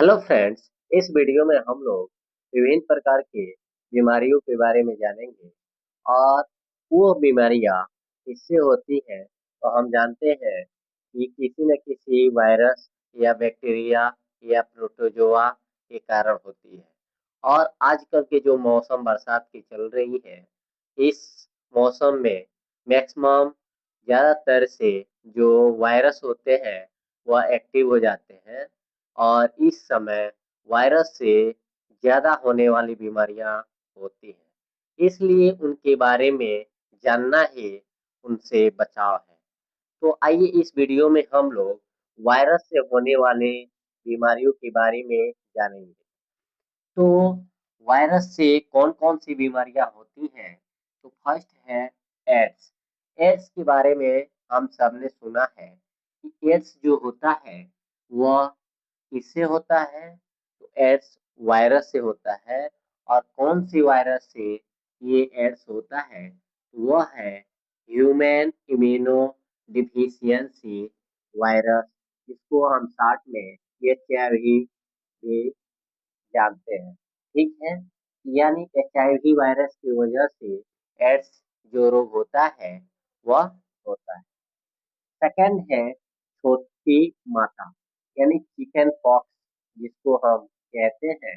Hello friends, इस video में हम लोग विभिन्न प्रकार के बीमारियों के बारे में जानेंगे और वो बीमारियां किससे होती हैं। तो हम जानते हैं कि किसी न किसी वायरस या बैक्टीरिया या प्रोटोजोआ के कारण होती है। और आजकल के जो मौसम बरसात की चल रही है, इस मौसम में मैक्सिमम ज़्यादातर से जो वायरस होते हैं वह एक्टिव हो जाते हैं और इस समय वायरस से ज़्यादा होने वाली बीमारियां होती हैं। इसलिए उनके बारे में जानना ही उनसे बचाव है। तो आइए इस वीडियो में हम लोग वायरस से होने वाले बीमारियों के बारे में जानेंगे। तो वायरस से कौन-कौन सी बीमारियां होती हैं? तो फर्स्ट है एड्स। एड्स के बारे में हम सबने सुना है कि एड्स जो होता है वह किससे होता है? तो एड्स वायरस से होता है। और कौन सी वायरस से ये एड्स होता है? वह है ह्यूमन इम्यूनो डिफिशियंसी वायरस, जिसको हम शॉर्ट में एचआईवी भी जानते हैं। ठीक है? यानी एचआईवी वायरस की वजह से एड्स जो रोग होता है वह होता है। सेकंड है छोटी माता, यानी चिकन पॉक्स जिसको हम कहते हैं।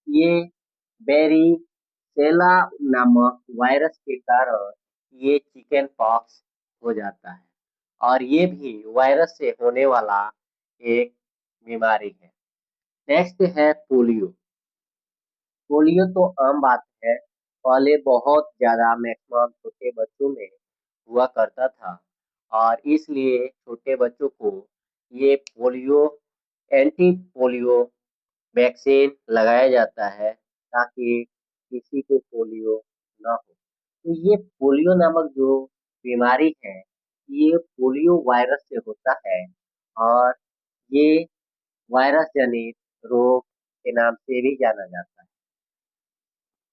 ये बेरीसेला नामक वायरस के कारण ये चिकन पॉक्स हो जाता है और ये भी वायरस से होने वाला एक बीमारी है। नेक्स्ट है पोलियो। पोलियो तो आम बात है, पहले बहुत ज़्यादा मैक्सिमम छोटे बच्चों में हुआ करता था और इसलिए छोटे बच्चों को ये पोलियो एंटी पोलियो वैक्सीन लगाया जाता है ताकि किसी को पोलियो ना हो। तो ये पोलियो नामक जो बीमारी है, ये पोलियो वायरस से होता है और ये वायरस जनित रोग के नाम से भी जाना जाता है।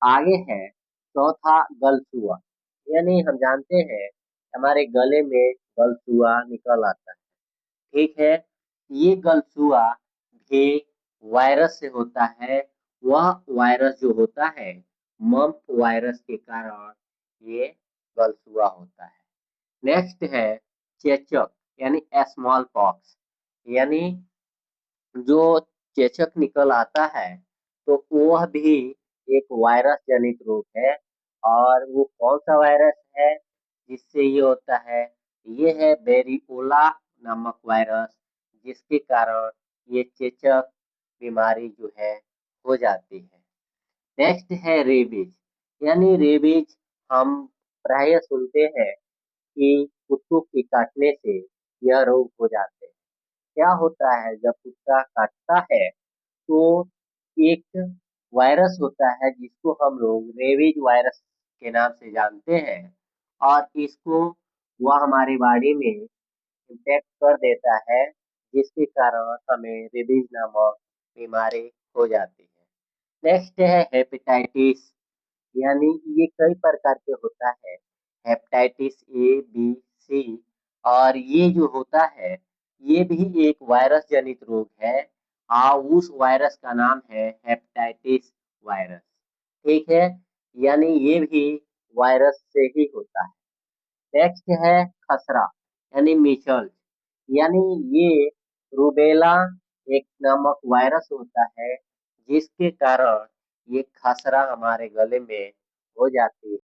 आगे है चौथा गलसुआ, यानी हम जानते हैं हमारे गले में गलसुआ निकल आता है। ठीक है, ये गलसुआ भी वायरस से होता है। वह वायरस जो होता है मम्प वायरस के कारण ये गलसुआ होता है। नेक्स्ट है चेचक, यानी स्मॉल पॉक्स, यानी जो चेचक निकल आता है तो वह भी एक वायरस जनित रोग है। और वो कौन सा वायरस है जिससे ये होता है? ये है बेरिओला नामक वायरस, जिसके कारण ये चेचक बीमारी जो है हो जाती है। नेक्स्ट है रेबीज, यानी रेबीज हम प्राय सुनते हैं कि कुत्तों के काटने से यह रोग हो जाते हैं। क्या होता है जब कुत्ता काटता है तो एक वायरस होता है जिसको हम लोग रेबीज वायरस के नाम से जानते हैं और इसको वह हमारी बॉडी में इम्पैक्ट कर देता है, जिसके कारण हमें रेबीज नामक बीमारी हो जाती है। नेक्स्ट है हेपेटाइटिस, यानी ये कई प्रकार के होता है, हेपेटाइटिस ए बी सी। और ये जो होता है ये भी एक वायरस जनित रोग है और उस वायरस का नाम है हेपेटाइटिस वायरस। ठीक है, यानी ये भी वायरस से ही होता है। नेक्स्ट है खसरा, यानी मीजल्स, यानी ये रूबेला एक नामक वायरस होता है जिसके कारण ये खसरा हमारे गले में हो जाती है।